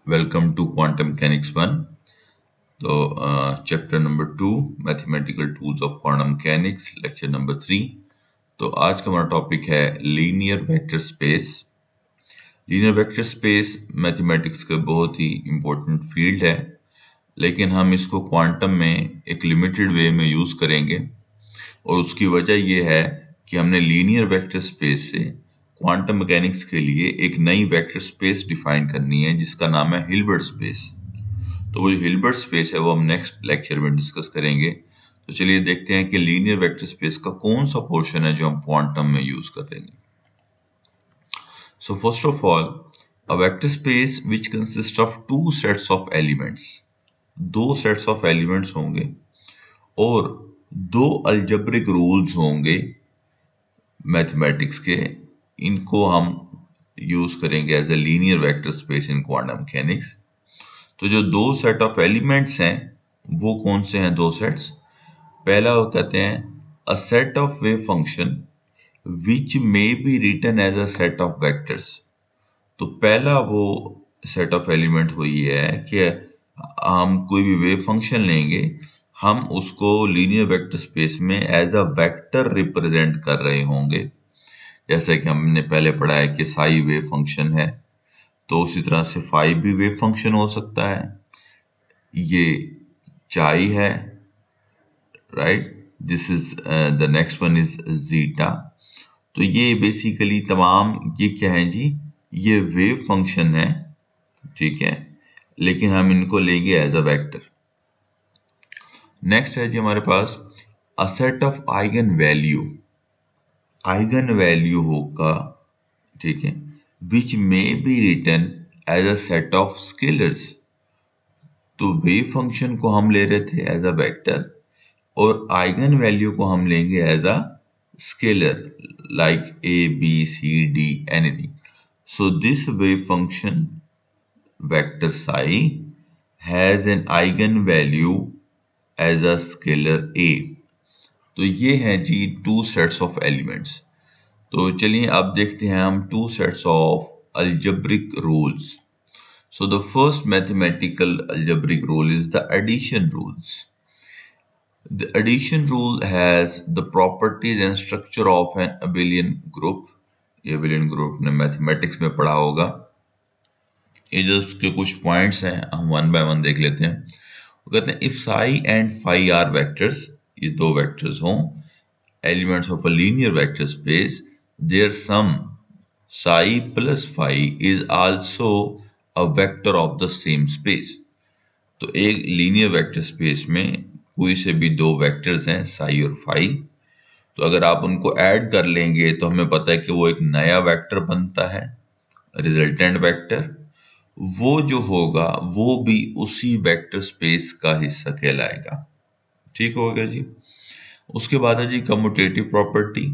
Welcome to Quantum Mechanics 1. तो chapter number 2 mathematical tools of quantum mechanics lecture number 3. तो आज का हमारा टॉपिक है linear vector space. Linear vector space mathematics का बहुत ही इम्पोर्टेंट फील्ड है, लेकिन हम इसको क्वांटम में एक लिमिटेड वे में यूज़ करेंगे. और उसकी वजह यह है कि हमने लीनियर वेक्टर स्पेस से क्वांटम मैकेनिक्स के लिए एक नई वेक्टर स्पेस डिफाइन करनी है जिसका नाम है हिल्बर्ट स्पेस. तो वो जो हिल्बर्ट स्पेस है वो हम नेक्स्ट लेक्चर में डिस्कस करेंगे. तो चलिए देखते हैं कि लीनियर वेक्टर स्पेस का कौन सा पोर्शन है जो हम क्वांटम में यूज कर देंगे. So first of all, a vector space which consist of two sets of elements. दो सेट्स ऑफ एलिमेंट्स होंगे और दो अलजेब्रिक रूल्स होंगे मैथमेटिक्स के. इनको हम यूज करेंगे as a linear vector space in quantum mechanics. तो जो दो सेट ऑफ एलिमेंट्स हैं वो कौन से हैं? दो सेट्स. पहला वो कहते हैं a set of wave function which may be written as a set of vectors. तो पहला वो सेट ऑफ एलिमेंट वो ये है कि हम कोई भी वेव फंक्शन लेंगे, हम उसको लीनियर वेक्टर स्पेस में एज अ वेक्टर रिप्रेजेंट कर रहे होंगे. जैसे कि हमने पहले पढ़ा है कि साई वेव फंक्शन है, तो उसी तरह से फाई भी वेव फंक्शन हो सकता है. ये चाई है, right. This is the next one is zeta. तो ये बेसिकली तमाम ये क्या है जी? ये वेव फंक्शन है, ठीक है, लेकिन हम इनको लेंगे एज अ वेक्टर. नेक्स्ट है जी हमारे पास a set of eigen value. Eigen value होगा, ठीक है, which may be written as a set of scalars. तो वेव फंक्शन को हम ले रहे थे एज अ वेक्टर और आइगन वैल्यू को हम लेंगे as a scalar like a b c d anything. So this wave function vector psi has an eigen value as a scalar a. तो ये हैं जी टू सेट्स ऑफ एलिमेंट्स. तो चलिए अब देखते हैं हम two sets of algebraic rules. So the first mathematical algebraic rule is the addition rules. The addition rule has the properties and structure of an abelian group. ये abelian group ने mathematics में पढ़ा होगा. ये जो उसके कुछ पॉइंट्स हैं हम वन बाय वन देख लेते हैं. वो कहते हैं if psi and phi are vectors, ये दो वेक्टर्स हों, elements of a linear vector space, their sum psi plus phi is also a vector of the same space. तो एक लीनियर वेक्टर स्पेस में कोई से भी दो वेक्टर्स हैं साई और फाई, तो अगर आप उनको ऐड कर लेंगे तो हमें पता है कि वो एक नया वेक्टर बनता है, रिजल्टेंट वेक्टर. वो जो होगा वो भी उसी वेक्टर स्पेस का हिस्सा कहलाएगा. ठीक हो गया जी. उसके बाद है जी कम्यूटेटिव प्रॉपर्टी.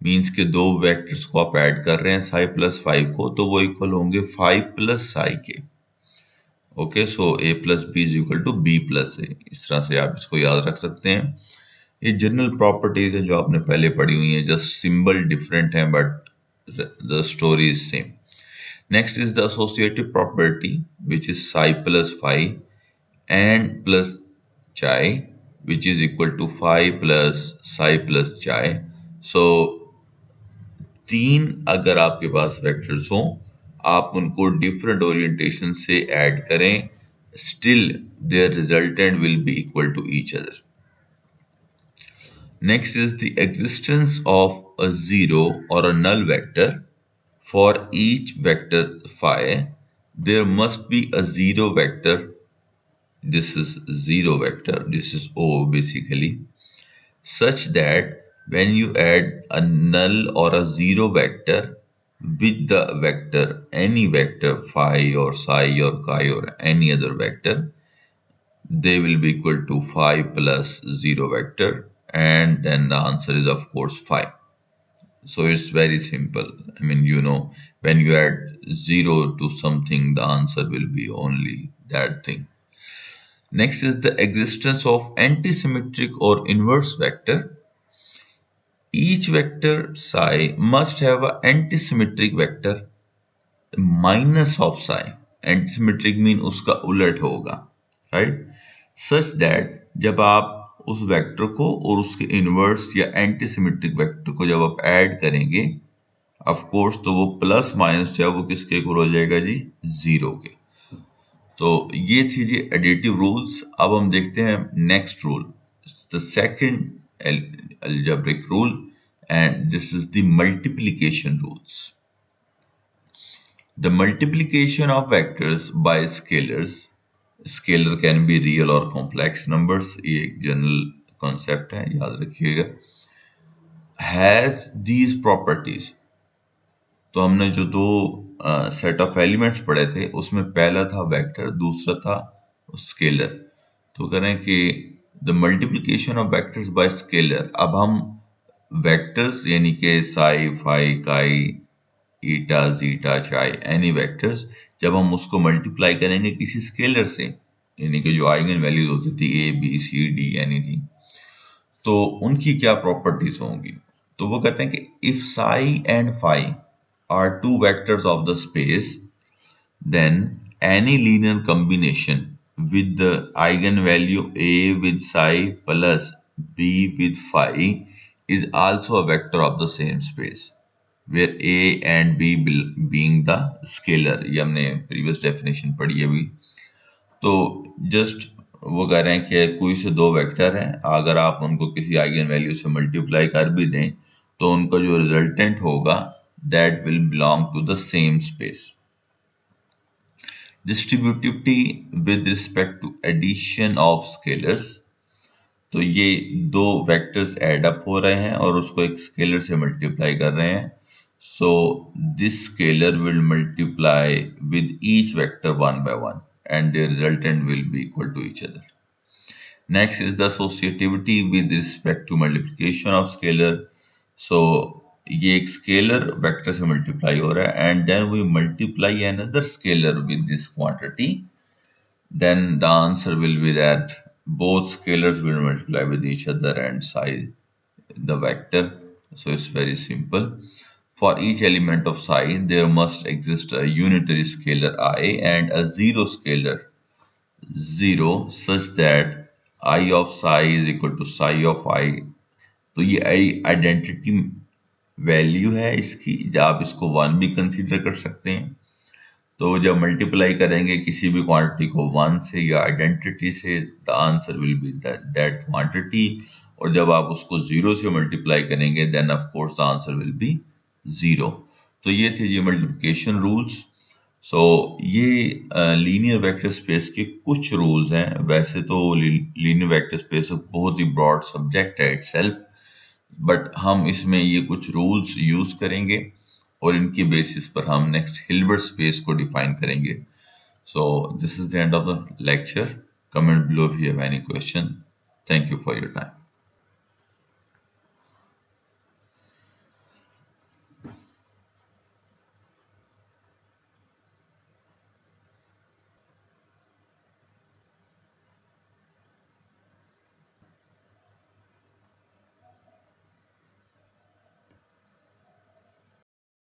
मीन्स के दो वेक्टर्स को आप ऐड कर रहे हैं साई प्लस फाइव को, तो वो इक्वल होंगे five plus psi K. Okay, so a plus B is equal to B plus A. इस तरह से आप इसको याद रख सकते हैं. ये जनरल प्रॉपर्टीज है जो आपने पहले पढ़ी हुई है, जस्ट सिंबल डिफरेंट है but the story is same. Next is the associative property which is psi plus phi and plus chi which is equal to phi plus psi plus chi. So तीन अगर आपके पास vectors हों, आप उनको different orientation से add करें, still their resultant will be equal to each other. Next is the existence of a zero or a null vector. For each vector phi, there must be a zero vector. This is zero vector, this is O basically, such that when you add a null or a zero vector with the vector, any vector phi or psi or chi or any other vector, they will be equal to phi plus zero vector, and then the answer is of course phi. So it's very simple. I mean, you know, when you add zero to something, the answer will be only that thing. Next is the existence of antisymmetric or inverse vector. Each vector psi must have an antisymmetric vector minus of psi, antisymmetric mean उसका उलट होगा, right, such that जब आप उस vector को और उसके inverse या एंटीसिमेट्रिक वेक्टर को जब आप ऐड करेंगे ऑफ कोर्स, तो वो प्लस माइनस जो है वो किसके इक्वल हो जाएगा जी, जीरो के। तो ये थी जी एडिटिव रूल्स। अब हम देखते हैं next rule, the second algebraic rule, and this is the multiplication rules. The multiplication of vectors by scalars, scalar can be real or complex numbers, ये एक जनरल कॉन्सेप्ट है, याद रखिएगा, has these properties। तो हमने जो दो सेट ऑफ एलिमेंट्स पढ़े थे उसमें पहला था वेक्टर, दूसरा था स्केलर। तो करें कि the multiplication of vectors bye scalar, अब हम वेक्टर्स यानी कि साई फाई काई ईटा जीटा चाई एनी वेक्टर्स, जब हम उसको मल्टीप्लाई करेंगे किसी स्केलर से, यानी कि जो आइगन वैल्यूज होती थी A B C D anything, तो उनकी क्या प्रॉपर्टीज होंगी। तो वो कहते हैं कि if psi and phi are two vectors of the space, then any linear combination with the eigenvalue a with psi plus b with phi is also a vector of the same space, where a and b being the scalar। ये हमने previous definition पढ़ी है अभी। तो just वो कह रहे हैं कि कोई से दो वेक्टर हैं, अगर आप उनको किसी आइगन वैल्यू से मल्टीप्लाई कर भी दें तो उनका जो रिजल्टेंट होगा that will belong to the same space। Distributivity with respect to addition of scalars, तो ये दो वेक्टर्स एड अप हो रहे हैं और उसको एक स्केलर से मल्टीप्लाई कर रहे हैं, so this scalar will multiply with each vector one by one and their resultant will be equal to each other। Next is the associativity with respect to multiplication of scalar। So ये एक scalar vector से multiply हो रहा है and then we multiply another scalar with this quantity, then the answer will be that both scalars will multiply with each other and psi the vector। So it's very simple, for each element of psi there must exist a unitary scalar I and a zero scalar 0 such that I of psi is equal to psi of I। तो ये identity value है इसकी, जब आप इसको 1 भी consider कर सकते हैं। तो जब मल्टीप्लाई करेंगे किसी भी क्वांटिटी को 1 से या आइडेंटिटी से, the answer will be that quantity, और जब आप उसको 0 से मल्टीप्लाई करेंगे then of course the answer will be 0। तो ये थे जी मल्टीप्लिकेशन रूल्स। सो ये लीनियर वेक्टर स्पेस के कुछ रूल्स हैं। वैसे तो लीनियर वेक्टर स्पेस बहुत ही ब्रॉड सब्जेक्ट है इटसेल्फ, बट हम इसमें ये कुछ रूल्स यूज करेंगे और इनकी बेसिस पर हम नेक्स्ट हिल्बर्ट स्पेस को डिफाइन करेंगे। So this is the end of the lecture. Comment below if you have any question. Thank you for your time.